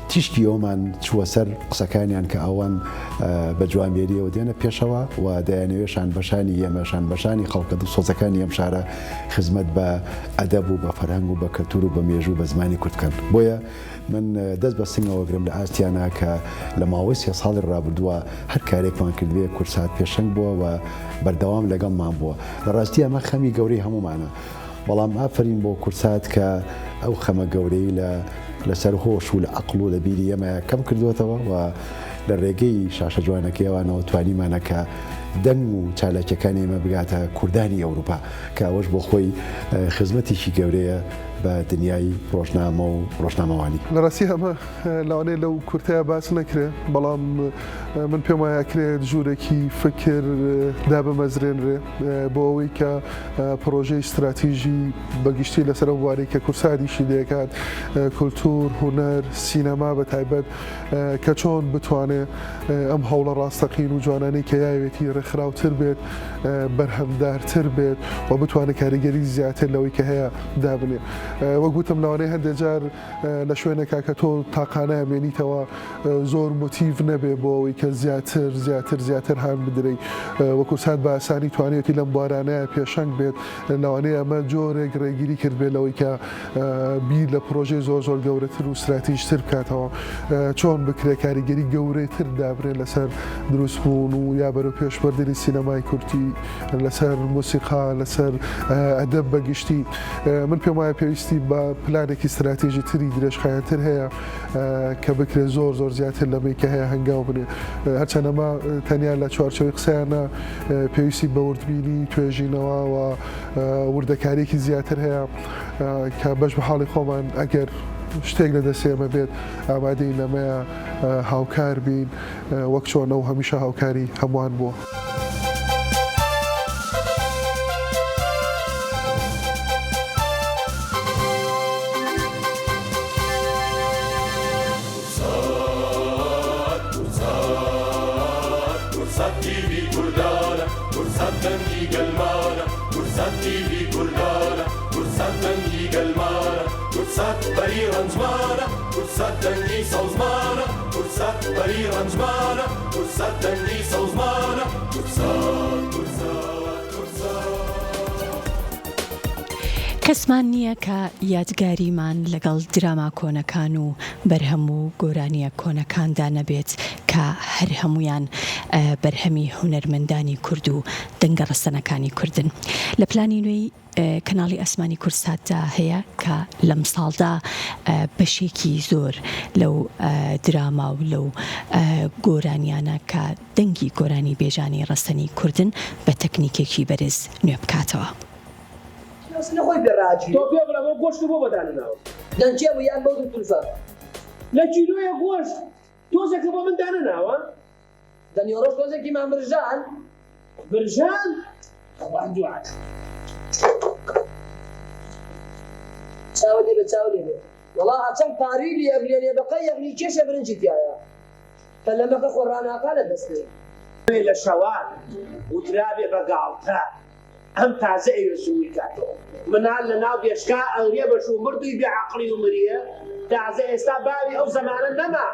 تیشکی ئەومان چووە سەر قسەکانیان کە ئەوان بە جوانبێریەوە دێنە پێشەوە و دەیانەوێت شانبەشانی ئێمە شانبەشانی خەڵکە سۆزەکانی ئەم شارە خزمەت بە ئەدەب و بە فەرهەنگ و بە کەلتور و بە مێژوو بە زمانی کوردکەن. بۆیە من دەست بە سنگەوە گرم لە ئاستیانە کە لە ماوەی 3 ساڵی ڕابردووە هەر کارێکمان کردوێ کورسات پێشەنگ بووە و بەردەوام لەگەڵمان بووە. لە ڕاستی ئەمە خەمی گەورەی هەمومانە بەڵام ئافرین بۆ کورسات کە ئەو خەمە گەورەی لەسەر هۆش و لە عەقڵ و لە بیری ئێمە کەم کردوێتەوە و لە ڕێگەی شاشە جوانەکەیەوانەوە توانیمانەکە دەنگ و چالاکیەکانی ئێمە بگاتە کوردانی ئەوروپا کە ئەوەش بۆ خۆی خزمەتێکی گەورەیە بە دنیای ڕۆژنامە و ڕۆژنامەوانی. لە ڕاستی هەمە لەوانەیە لەو کورتەیە باس نەکرێ بەڵام من پێم وایە کرێت ژوورێکی فکر دابمەزرێنرێ بۆ ئەوەی کە پرۆژەی استراتیژی بەگشتی لەسەر بوارەی کە کورساتیشی دەکات کولتور هونەر سینەما بە تایبەت کە چۆن بتوانێت ئەم هەوڵە ڕاستەقین و جوانانەی کە یاوێتی ڕێکخراوتر بێت بەرهەمدارتر بێت و بتوانێت کاریگەری زیاتر لەوەی کە هەیە دابنێ. وەک گوتم لەوانەیە هەندێک جار لە شوێنێکا کە تۆ تاقانە بێنیتەوە زۆر موتیڤ نەبێ بۆ ئەوەی کە زیاتر هەم بدرێت وە کورسات بە ئاسانی توانێتی لەم بوارانەیە پێشەنگ بێت لەوانەیە ئەمە جۆرێک ڕێگیری کرد بێت لەوەی کە بیر لە پرۆژەی زۆر گەورەتر و استراتیژتر بکاتەوە چۆن بکرێ کاریگەری گەورەتر دابرێت لەسەر دروستبوون و یا بەرەو پێشبەردنی سینەمای کورتی لەسەر موسیقا لەسەر ئەدەب بەگشتی من پێم وایە پێویستی بە پلانێکی استراتیژی تری درێژخایەنتر هەیە کە بکرێت زۆر زیاتر لەمەی کە هەیە هەنگاو بنێ هەرچەند ئەمە تەنیا لە چوارچەوەی قسەیانە پێویستی بە وردبینی توێژینەوە و وردەکاریەکی زیاتر هەیە کە بەش بە حاڵی خۆمان ئەگەر شتێک لە دەستێمە بێت ئامادەی لەمەیە هاوکار بین وەک چۆنەوە هەمیشە هاوکاری هەمووان بووە. کەسمان نییە کە یادگاریمان لەگەڵ دراما کۆنەکان و بەرهەم و گۆرانیە کۆنەکاندا نەبێت کە هەر هەمویان بەرهەمی هونەرمەندانی کورد و دەنگە ڕستنەکانی کوردن. لە پلانی نوێی کەناڵی ئەسمانی کورساتدا هەیە کە لەم ساڵدا بەشێکی زۆر لەو دراما و لەو گۆرانیانە کە دەنگی گۆرانی بێژانی ڕستنی کوردن بە تەکنیکێکی بەرز نوێ بکاتەوە. نەخۆی بێڕاجی تۆ پێ بڵێ گۆشت بۆ بەدانەوە دەنجێ بوو یان بۆ دوتولفە لە کیلۆیە گۆشت تۆزێکە بۆ من دانەناوە دەنیۆڕۆژ تۆزێکی مان برژان برژان دوات چاوە لێ بێ چاوە لێ بێ وەڵا هەچەند پاری لێ ئەبلێنێ بەقەی یەغنی کێشە برنجی تایە فەلەمەکە خۆڕاناکە لە دەستێ لە شەوان وترابێ بەگاڵتە ئەم تازە ئێوەسووی کاتەوە منال لە ناو بێشکا ئەوریە بەشوو مردوی بێعەقڵی و مریە تازە ئێستا باوی ئەو زەمانە نەما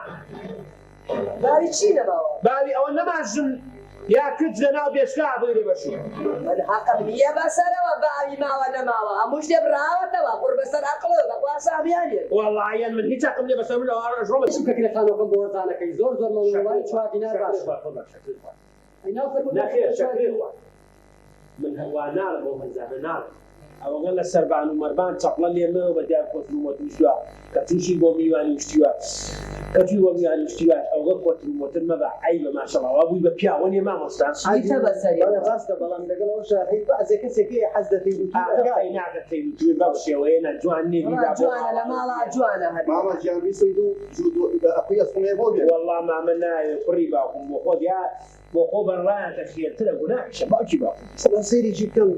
باوی چی نەماوە؟ باوی ئەوە نەماژن یا کرد لە ناو بێشکا بێرێ بەشوو من حەقم نییە بەسەرەوە باوی ماوە نەماوە هەموو شتێ بڕاوەتەوە قوڕ بەسەر عەقڵە بەخواسە هەمیانێت وەڵڵایەن من هیچ عەقڵم نییە بەسەر من ئەوە ڕۆڵە چ کەکرێخانەکەم بۆ وەرزانەکەی زۆر زۆر مەوڵوای چوار دینار باشە من هەواناڵ بۆ هەزارەناڵ ئەوەگە لە سەربان و مەربان چەقڵە لێمەوە بە دیار کۆترومۆت وشتووە کە تووشی بۆ میوانی وشتیوە کەچوی بۆ میوانی وشتیوە ئەوگە کۆترومۆتر مەبە ئەیبە ماشەڵڵاوە بووی بە پیاوەنێ مامۆستا چیتە بەسەری ڕاستە بەڵام لەگەڵەوە شاهید بەعزێ کەسێکی حەز دەکەی ئاگای ناگەکەی وتوێ بەو شێوەیە نەجوان نێبیدا جوانە لە ماڵا جوانە هەر ماما گیانبی سەید و ئەقوی ئەسمێ بۆ بێ وەڵڵا مامە نایە کوڕی باوکم بۆ خۆ دیا بۆ خۆ بەڕایەتە خێرترە گوناحیشە باوکی باوکم سەیرێکی بکەم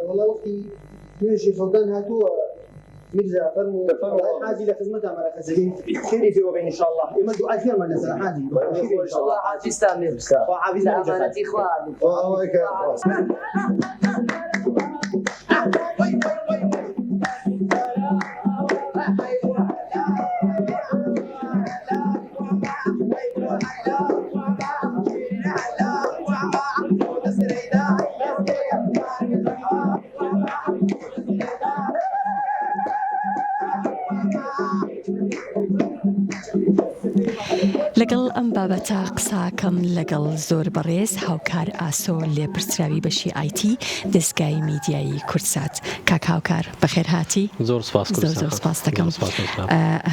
والله وقتی توێژی خەڵدان هاتووە میرزا فەرموو حاجی لە خزمەتە مەرەکە زەوی خێری پێوە بێ ئینشاءالله ئێمە دوعای فێرمان لەسەر حاجی ئینشاءالله حاجیستان لێبستا حافیز ئامانەتی خوا لەگەڵ ئەم بابەتە قساکەم لەگەڵ زۆر بەڕێز هاوکار ئاسۆ لێپرسراوی بەشی ئایتی دەستگای میدیایی کورسات کاک هاوکار بەخێر هاتی زۆر سپاس دەکەم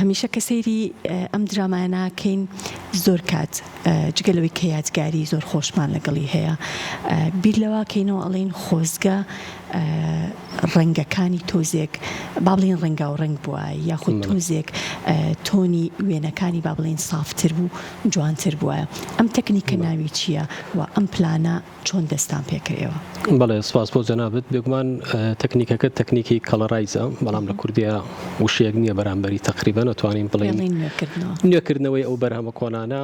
هەمیشە کە سەیری ئەم درامایە ناکەین زۆر کات جگەلەوەی کە یادگاری زۆر خۆشمان لەگەڵی هەیە بیر لەوە کەینەوە ئەڵێن خۆزگە ڕەنگەکانی تۆزێک با بڵێن ڕەنگا و ڕنگ بووە یاخود تۆزێک تۆنی وێنەکانی با بڵێن سافتر بوو جوانتر بووە ئەم تەکنیکە ناوی چییە و ئەم پلانە چۆن دەستان پێکرێەوە بەڵێ سپاس بۆ جەنابەت بێگومان تەکنیکەکە تەکنیکی کەڵەرایزە بەڵام لە کوردیا وشەیەک نییە بەرامبەری تەقریبا نەتوانین بڵێن نوێکردنەوەی ئەو بەرهەمە کۆنانە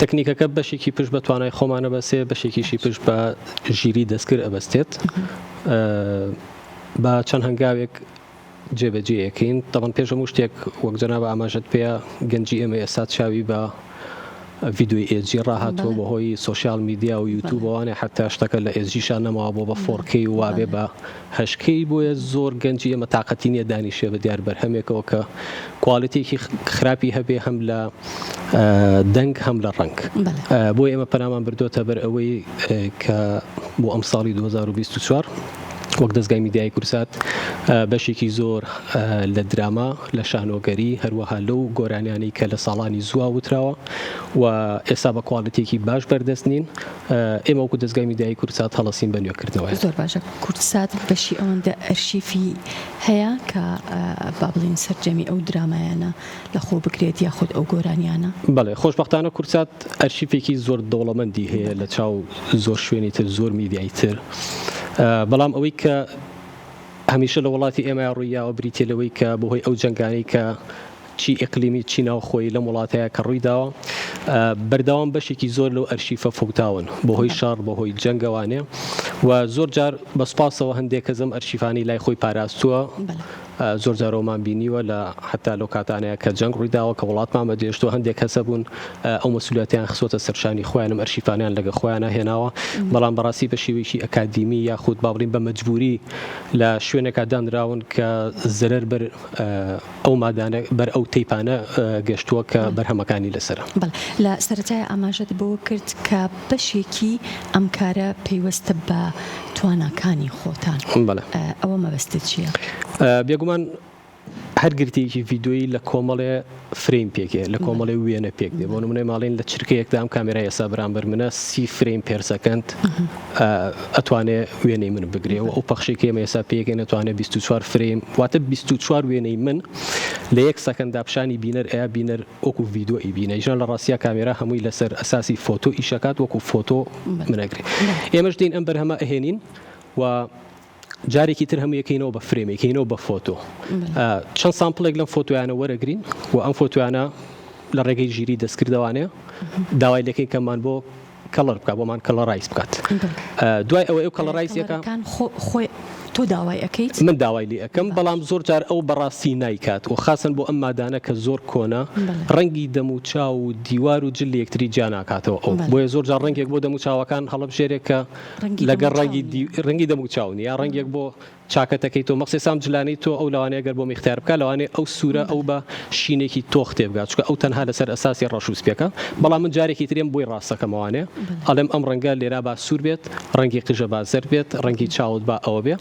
تەکنیکەکە بەشێکی پشت بە توانای خۆمانە بەسێ بەشێکیشی پشت بە ژیری دەستکرد ئەبەستێت بە چەند هەنگاوێک جێبەجێیەکەین دەڵم پێش هەموو شتێک وەک جەنابە ئاماژەت پێە گەنجی ئێمە ئێستا چاوی بە ڤیدیۆی ئێجی ڕاهاتوە بەهۆی سۆشیال میدیا و یوتیوبەوانێ حتا شتەکە لە ئێجیشان نەماوە بۆ بە 4K و وابێ بە 8K بۆیە زۆر گەنجی ئێمە تااقەتی نیە دانیشێ بە دیار بەرهەمێکەوە کە کواڵیتێکی خراپی هەبێ هەم لە دەنگ هەم لە ڕنگ بۆی ئێمە پەنامان بردۆتە بەر ئەوەی کە بۆ ئەم ساڵی 2024 وەک دەستگای میدیای کورسات بەشێکی زۆر لە دراما لە شانۆگەری هەروەها لەو گۆرانیانەی کە لە ساڵانی زووا وتراوە و ئێستا بە کواڵەتێکی باش بەردەستنین ئێمە وەکو دەستگای میدیای کورسات هەڵەسین بە نوێکردنەوە. زۆر باشە. کورسات بەشی ئەوەندە ئەرشیفی هەیە کە با بڵین سەرجەمی ئەو درامایانە لە خۆ بکرێت یاخود ئەو گۆرانیانە؟ بەڵێ خۆشبەختانە کورسات ئەرشیفێکی زۆر دەوڵەمەندی هەیە لە چاو زۆر شوێنی تر زۆر میدیای تر، بەڵام ئەوەی کە هەمیشە لە وڵاتی ئێمە ڕوویاوە بریتێ لەوەی کە بەهۆی ئەو جەنگانەی کە چی ئیقلیمی چی ناوخۆی لەم وڵاتەیە کە ڕوویداوە بەردەوام بەشێکی زۆر لەو ئەرشیفە فوتاون بەهۆی شار بەهۆی جەنگەوانێ و زۆر جار بەسپاسەوە هەندێک کەزم ئەرشیفانی لای خۆی پاراستووە زۆر جارۆمان بینیوە لە حتا لەو کاتانەیە کە جەنگ ڕوویداوە کە وڵاتمان بەدێشتوە هەندێک کەسە بوون ئەو مەسئولیەتیان خسۆتە سەرشانی خۆیانم ئەرشیفانیان لەگە خۆیان هێناوە، بەڵام بەڕاستی بە شێوەیەکی ئەکادیمی یاخود با بڵین بە مەجبوری لە شوێنێکا دانراون کە زەرەر بەر ئەو مادانە بەر ئەو تەیپانە گەشتووە کە بەرهەمەکانی لەسرە. لە سەرەتای ئاماژەت بۆ کرد کە بەشێکی ئەم کارە پەیوەستە بە تواناکانی خۆتان. ئەوە مەبەستت چییە؟ بێگومان هەر گرتێکی ڤیددیۆیی لە کۆمەڵێ فریم پێکێ لە کۆمەڵی وێنە پێک دێ بۆ نمونەی ماڵین لە چرکەیەکدا ئەم کامێرای ئێستا بەرامبەر منە 30 فریم پێر سەکەند ئەتوانێت وێنەی من بگرێەوە ئەو پەخشێکی ئێمە ئێستا پێکێن نەتوانێت 24 فریم واتە 24 وێنەی من لە 1 سەکەندا پیشانی بینەر ئەیە بینەر وەکو ڤیددیۆی بینە ژان لە ڕاستیە کامێرا هەمووی لەسەر ئەساسی فۆتۆ ئیشەکات وەکو فۆتۆ منەگرێت. ئێمەش دین ئەم بەرهەمە ئەهێنین و جارێکی تر هەموو یەکەینەوە بە فرێمێکینەوە بە فۆتۆ چەند سامپڵێک لەم فۆتۆیانە وەرەگرین و ئەم فۆتۆیانە لە ڕێگەی ژیری دەستکردەوانەیە داوای لەکەی کەمان بۆ کەڵەر بکات بۆمان کەڵەڕایز بکات دوای ئەوە ئەو کەڵەڕایزیەکە خۆی تۆ داوای ئەەکەیت؟ من داوای لێ ئەەکەم بەڵام زۆر جار ئەو بەڕاستی نایکات و خاصن بۆ ئەم مادانە کە زۆر کۆنا ڕەنگی دەم و چاو و دیوار و جل یەکتری جا ناکاتەوە ئەو بۆیە زۆر جار ڕەنگێک بۆ دەم و چاوەکان هەڵەبژێرێک کە لەگەر ڕەنگی دەم و چاون یا ڕەنگێک بۆ چاکەتەکەی تۆ مەخصێ سام جلانی تۆ ئەو لەوانەیە گەر بۆ میختار بکە لەوانێ ئەو سوورە ئەو بە شینێکی تۆ ختێ بگات چکە ئەو تەنها لەسەر ئەساسی ڕەشوسپێکە بەڵام من جارێکی ترێم بۆی ڕاستەکەمەوانێ ئەڵێم ئەم ڕەنگە لێرا با سوور بێت ڕەنگی قژە بازەر بێت ڕەنگی چاوت با ئەوە بێ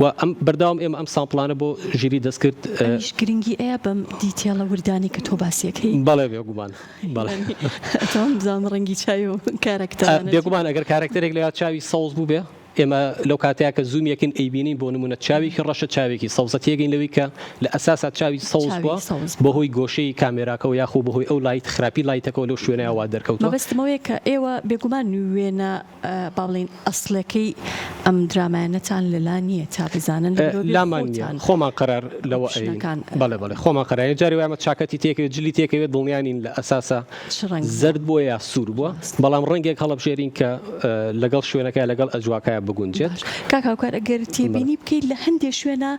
و ئەم بەرداوام ئێمە ئەم سامپڵانە بۆ ژیری دەستکرد گرنگی ئەیە بەم دیتێڵە وردانی کە تۆ باسیەکەی بەڵێ بێگومان بزانم ڕەنگی چاوی و کارکتەر بێگومان ئەگەر کارکتەرێک لە چاوی سەوز بوو بێ ئێمە لەو کاتەیە کە زوومیەکن ئەیبینین بۆ نمونە چاوێکی ڕەشە چاوێکی سەوزە تێگەین لەوەی کە لە ئەساسا چاوی سەوز بووە بەهۆی گۆشەی کامێراکەەوە یاخۆ بەهۆی ئەو لایت خراپی لایتەکەەوە لەو شوێنەوە دەرکەوتەوە. بەستمەوەی کە ئێوە بێگومان وێنە باڵین ئەسلەکەی ئەم درامایانەتان لەلا نییە تا بزانن لامان نیە خۆمان قەرار لەوە بەڵێ بەڵێ خۆمان قەراری جاری وایمە چاکەتی تێکەوێت جلی تێکەوێت دڵنیانین لە ئەساسا زرد بووە یا سوور بووە بەڵام ڕەنگێک هەڵەبژێرین کە لەگەڵ شوێنەکە لەگەڵ ئەجواکایە بگونجێت. کاکاوکار ئەگەر تێبینی بکەیت لە هەندێک شوێنە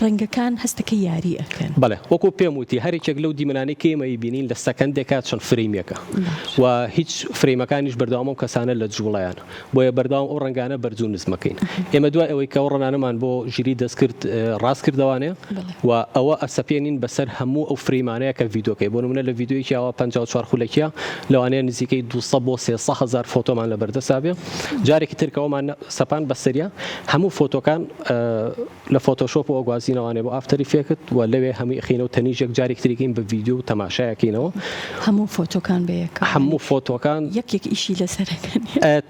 ڕەنگەکان هەستەکە یاری ئەکەن. بەڵێ وەکو پێم وتی هەرێکێک لەو دیمەانەی کێمەی بینین لە سەکەندێکات چەند فرێمیەکە و هیچ فرێمەکانیش بەرداوام و کەسانە لە جوڵیان بۆیە بەرداوام ئەو ڕنگانە بەرزوو نزمەکەین. ئێمە دوای ئەوەی کە ڕەنانەمان بۆ ژیری دەستکرد ڕاستکردوانێ و ئەوە ئەسەپێنین بەسەر هەموو ئەو فرێمانەیە کە ڤیددیۆکەی بۆ نمونە لە ڤیددیۆیەکیەوە 54 خولەکیە لەوانەیە نزیکەی 200 بۆ 300,000 فۆتۆمان لە بەردەسا بێ جارێکی ترکەوەمان سەپان بەسەریە هەموو فۆتۆکان لە فۆتۆشۆپ و گوازینەوانێ بۆ ئافتەری فێکت و لەوێ هەمووی ئەخینەوە تەنیژێک جارێک تریگەین بە ڤیددیۆ و تەماشایەکەینەوە هەموو فۆتۆکان بەیەک هەموو فۆتۆکان یەکێک ئیشی لەسەرەکەن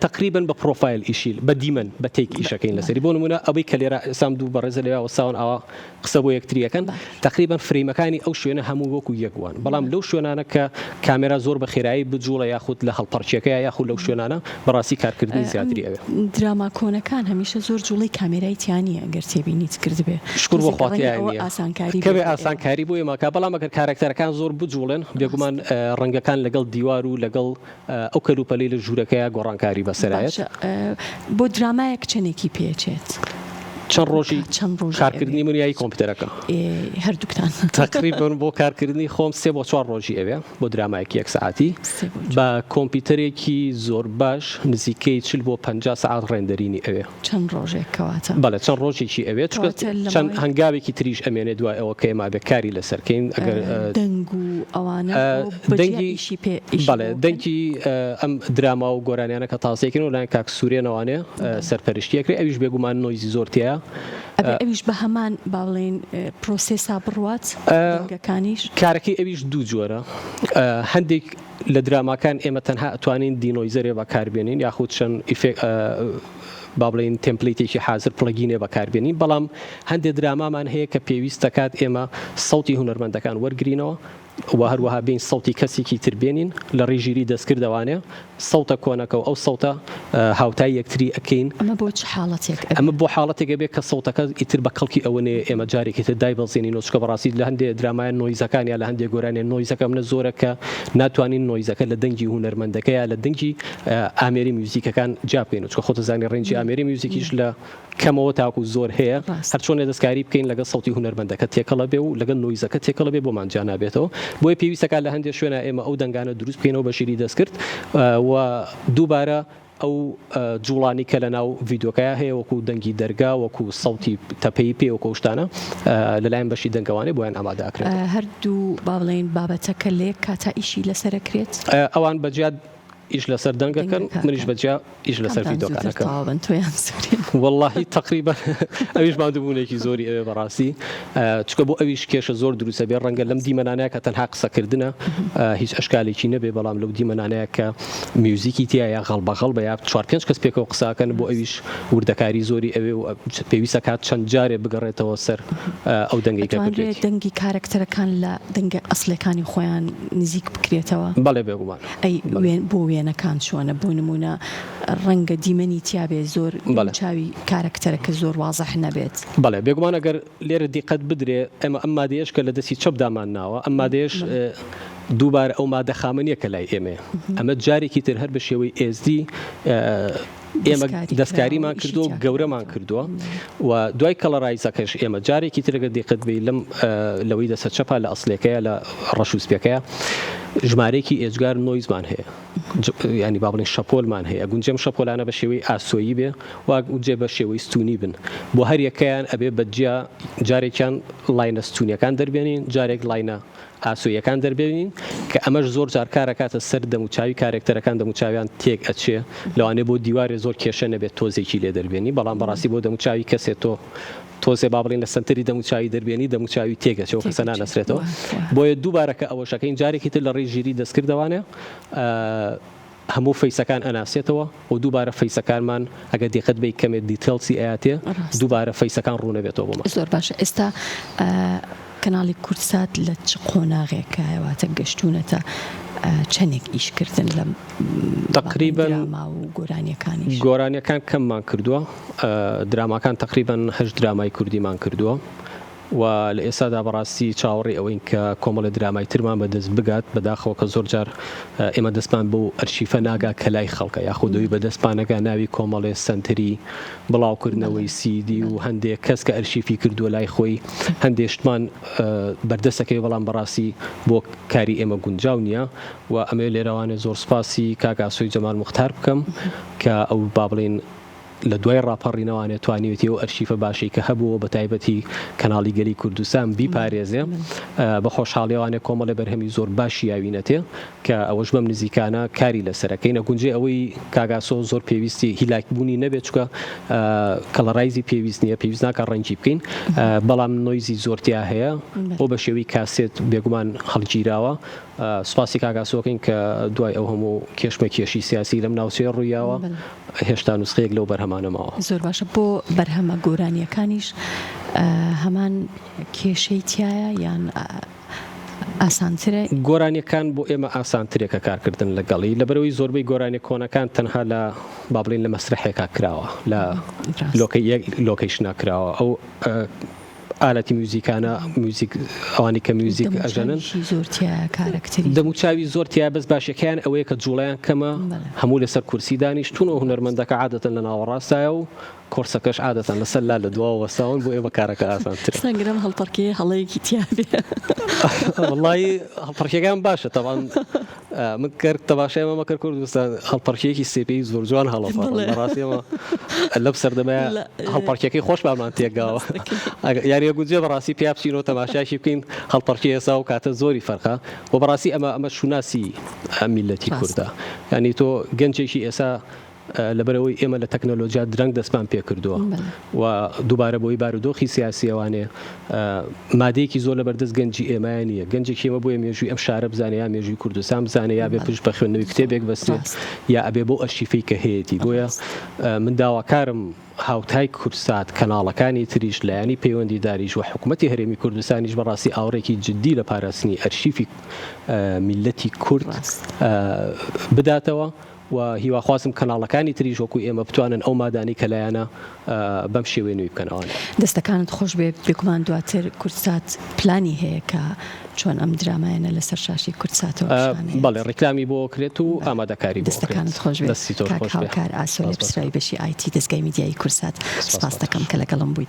تقریبا بە پرۆفایل ئیشیل بە دیمەن بە تێک ئیشەکەین لەسەری بۆ نمونە ئەوەی کە لێرە سام دوو بەڕێزە لەوە ساون ئەوە قسە بۆ یەکتریەکەن تقریبا فرێمەکانی ئەو شوێنە هەموو وەکو یەکوان بەڵام لەو شوێنانە کە کامێرا زۆر بە خێرایی بجوڵە یاخود لە هەڵپەرچەکەی یاخود لەو شوێنانە بەڕاستی کارکردنی زیاتری ئەوێ دراما کۆنەکان هەمیشە زۆر جوڵی کامێرای تیانە ئەگەر تێبینیت کرد بێ شکر بۆ خواتی ئاسانکاری کەوێ ئاسانکاری بۆ ئێماکە بەڵام ئەگەر کارکتەرەکان زۆر بجوڵێن بێگومان ڕەنگەکان لەگەڵ دیوار و لەگەڵ ئەو کەلوپەلەی لە ژوورەکەیە گۆڕانکاری بەسەرایەت بۆ درامایەک چەندێکی پێچێت چەند ڕۆژی کارکردنی منیایی کۆمپیوتەرەکە هەردووکتان تقریبا بۆ کارکردنی خۆم 3 بۆ 4 ڕۆژی ئەوێ بۆ درامایەکی 1 ساعتی بە کۆمپیوتەرێکی زۆر باش نزیکەی 40 بۆ 50 ساعت ڕێندەرینی ئەوێ چەند ڕۆژێک کەواتە بەڵێ چەند ڕۆژێکی ئەوێت چەند هەنگاوێکی تریش ئەمێنێ دوای ئەوە کە ئێمە بێ کاری لەسەرکەین ئەگەر دەنگ و ئەوانە بەڵێ دەنگی ئەم دراما و گۆرانیانە کە تازەکردن و لایەن کاک سوورێنەوانێ سەرپەرشتیەکرێ ئەویش بێگومان نۆیزی زۆرتیە ئەویش بە هەمان باڵێن پرۆسێسا بڕوات دەنگەکانیش کارەکەی ئەویش دوو جۆرە هەندێک لە دراماکان ئێمە تەنها ئەتوانین دینۆیزەرێ بەکاربێنین یاخود چەند با بڵێن تمپلیتێکی حازر پڵگینێ بەکاربێنین بەڵام هەندێک درامامان هەیە کە پێویست دەکات ئێمە سەوتی هونەرمەندەکان وەرگرینەوە و هەروەها بین سەوتی کەسێکی تربێنین لە ڕێژیری دەستکردوانێ سەوتە کۆنەکە و ئەو سەوتە هاوتای یەکتری ئەکەین ئەمە بۆ حاڵەتێکە بێت کە سەوتەکە ئیتر بە کەڵکی ئەوەنێ ئێمە جارێکی تر دایبەزێنین و چکە بەڕاستی لە هەندێک درامایان نۆیزەکان یا لە هەندێک گۆرانێ نۆیزەکە منە زۆرە کە ناتوانین نۆیزەکە لە دەنگی هونەرمەندەکە یا لە دەنگی ئامێری میوزیکەکان جا بکەین و چکە خۆتە زانی ڕێنجی ئامێری میوزیکیش لە کەمەوە تاکو زۆر هەیە هەر چۆن دەستکاری بکەین لەگە سەوتی هونەرمەندەکە تێکەڵە بێ و لەگە نۆیزەکە تێکەڵە بێ بۆمان جا نابێتەوە بۆیە پێویستەکە لە هەندێک شوێنە ئێمە ئەو دەنگانە دروست بکەینەوە بە شیری دەستکرد و دووبارە ئەو جوڵانی کە لە ناو ڤیدۆکەیە هەیە وەکو دەنگی دەرگا وەکو سەوتی تەپەی پێ وەکو شتانە لەلایەن بەشی دەنگەوانێ بۆیان ئامادەکرێت هەردوو با بڵێن بابەتەکە لێک کاتا ئیشی لەسەرەکرێت ئەوان بەجیاد ئیش لەسەر دەنگەکەن منیش بەجیا ئیش لەسەر ڤیدۆکانەکە واللهی تقریبا ئەویش مادوبوونێکی زۆری ئەوێ بەڕاستی چکە بۆ ئەویش کێشە زۆر دروستە بێ ڕەنگە لەم دیمەنانەیە کە تەنها قسەکردنە هیچ ئەشکالێکی نەبێ بەڵام لەو دیمەنانەیە کە میوزیکی تیا یا غەڵبەغەڵ بە یا 4-5 کەس پێکەوە قساکەن بۆ ئەویش وردەکاری زۆری ئەوێ و پێویستە کات چەند جارێ بگەڕێتەوە سەر ئەو دەنگێکە بکرێت دەنگی کارکتەرەکان لە دەنگە ئەسلەکانی خۆیان نزیک بکرێتەوە بەڵێ بێگومان بۆ وێنەکان چۆنە بۆ نمونە ڕەنگە دیمەنی تیاابێ زۆر چاوی کارکتەرەکە زۆر وازەح نەبێت بەڵێ بێگومان ئەگەر لێرە دیقەت بدرێ ئەمە ئەم مادەیەش کە لە دەستی چەپدامان ناوە ئەم مادەیەش دووبارە ئەو مادە خامنیەکە لای ئێمە ئەمە جارێکی تر هەر بە شێوەی ئSD ئێمە دەستکاریمان کردووە گەورەمان کردووە و دوای کەڵەڕایزەکەش ئێمە جارێکی ترگە دیقەت بێ لەم لەوەی دەسە چەپا لە ئەسلەکەیە لە ڕەشوسپێکەیە ژمارەیەکی ئێجگار نۆیزمان هەیە ینی با بڵێن شەپۆلمان هەیە گونجێم شەپۆلانە بە شێوەی ئاسۆیی بێ و گونجێ بە شێوەی ستونی بن بۆ هەر یەکەیان ئەبێ بەجیا جارێکیان لاینە ستونیەکان دەربێنین جارێک لاینە ئاسوویەکان دەربێنین کە ئەمەش زۆر جارکارەکاتە سەر دەموچاوی کارێکتەرەکان دەموچاویان تێک ئەچێ لەوانێ بۆ دیوارێ زۆر کێشە نەبێت تۆزێکی لێ دەربێنی بەڵام بەڕاستی بۆ دەموچاوی کەسێت تۆ تۆزێ با بڵێن لە سنتری دەموچاوی دەربێنی دەموچاوی تێگەچەوە کەسە نانەسرێتەوە بۆیە دووبارەکە ئەوەشەکەین جارێکی تر لە ڕێژیری دەستکردوانێ هەموو فەیسەکان ئەناسێتەوە و دووبارە فەیسەکانمان ئەگە دیقەت بێ کەمێت دیتەلسی ئااتێ دووبارە فەیسەکان ڕوونەبێتەوە بۆمە زۆر باشە ئێستا کەناڵی کورسات لە چ قۆناغێکە واتە گەشتونەتە چەندێک ئیشکردن لە تقریبا گۆرانیەکان کەممان کردووە دراماکان تقریبا 8 درامای کوردیمان کردووە و لە ئێستادا بەڕاستی چاوەڕێ ئەوەین کە کۆمەڵە درامای ترمان بەدەست بگات بەداخەوە کە زۆر جار ئێمە دەستمان بۆ ئەرشیفە ناگا کە لای خەڵکە یاخودەوەی بەدەستپانەکە ناوی کۆمەڵێ سنتری بڵاوکردنەوەی سیدی و هەندێک کەس کە ئەرشیفی کردووە لای خۆی هەندێشتمان بەردەستەکەی بەڵام بەڕاستی بۆ کاری ئێمە گونجاو نییە و ئەمێ لێرەوانێ زۆر سپاسی کاگاسۆی جەمال موختار بکەم کە ئەو با بڵێن لە دوای ڕاپەڕینەوانێت توانیوێتی و ئەرشیفە باشی کە هەبووە بە تایبەتی کەناڵی گەلی کوردستان بیپارێزێ بە خۆشحاڵیوانێک کۆمەڵە بەرهەمی زۆر باشی یاوینەتێ کە ئەوەش بەم نزیکانە کاری لەسەرەکەی نەگونجێ ئەوەی کاگاسۆ زۆر پێویستی هیلاکبوونی نەبێت چکە کەڵەڕایزی پێویست نییە پێویست ناکە ڕەنگی بکەین بەڵام نۆیزی زۆرتیا هەیە بۆ بە شێوەی کاسێت بێگومان هەڵگیراوە سوپاسی کاگاسۆکەین کە دوای ئەو هەموو کێشمە کێشی سیاسی لەم ناوچەیە ڕوویاوە هێشتا نوسخەیەک لەو بەرهەمانەماوە زۆر باشە بۆ بەرهەمە گۆرانیەکانیش هەمان کێشەی تایە یان ئاسانترە گۆرانیەکان بۆ ئێمە ئاسانترێکە کارکردن لەگەڵی لەبەرەوەی زۆربەی گۆرانی کۆنەکان تەنها لە با بڵێن لە مەسرحێکا کراوە لە لۆکەیشنا کراوە ئەو ئالەتی میوزیکانە میوزیک ئەوانی کە میوزیک ئەژەنن دەموچاوی زۆرتیا بەس باشەکەیان ئەوەیە کە جوڵیان کەمە هەموو لەسەر کورسی دانیشتون و هونەرمەندەکە عادەتەن لە ناوەڕاستایە و کۆرسەکەش عادەتەن لەسەر لا لە دواوە وەساون بۆ ئێوە کارەکە ئاسانتر من کرد تەماشایمە کرد کوردستان هەڵپەرکیەکی سێپەی زۆر جوان هەڵەفەڕن بەڕاستیەوە لەم سەردەمەیە هەڵپەرکیەکەی خۆش بامان تێگاوە یاری گوجێ بەڕاستی پیا بچینەوە تەماشایشی بکەین هەڵپەرکی ئێستا و کاتە زۆری فەرقە و بەڕاستی ئەمە شوناسی میلەتی کوردە ینی تۆ گەنجێکی ئێستا لەبەرەوەی ئێمە لە تەکنۆلۆژیا درەنگ دەستمان پێ کردووە و دووبارە بۆی بارودۆخی سیاسیەوانێ مادەیەکی زۆر لەبەردەست گەنجی ئێمە نییە گەنجێکی ئێمە بۆیە مێژووی ئەم شارە بزانێ یا مێژووی کوردستان بزانێ یا بێ پشت بە خوێندنەوەی کتێبێک بەستێت یا ئەبێ بۆ ئەرشیفەی کە هەیەی بۆیە من داواکارم هاوتای کورسات کەناڵەکانی تریش لایانی پەیوەندی داریش و حکوومەتی هەرێمی کوردستانیش بەڕاستی ئاوڕێکی جددی لە پاراستنی ئەرشیفی میلەتی کورد بداتەوە و هیواخوازم کەناڵەکانی تریش وەکو ئێمە بتوانن ئەو مادانی کە لایەنە بەم شێوەی نوێی بکەنەوە دەستەکانت خۆش بێ بێگومان دواتر کورسات پلانی هەیە کە چۆن ئەم درامایانە لەسەر شاشی کورساتەوە بەڵێ ڕێکلامی بۆ کرێت و ئامادەکاری دەستەکانت خۆش بێت هاوکار ئاسۆی پسرایی بەشی ئایتی دەستگای میدیایی کورسات سپاس دەکەم کە لەگەڵم بووی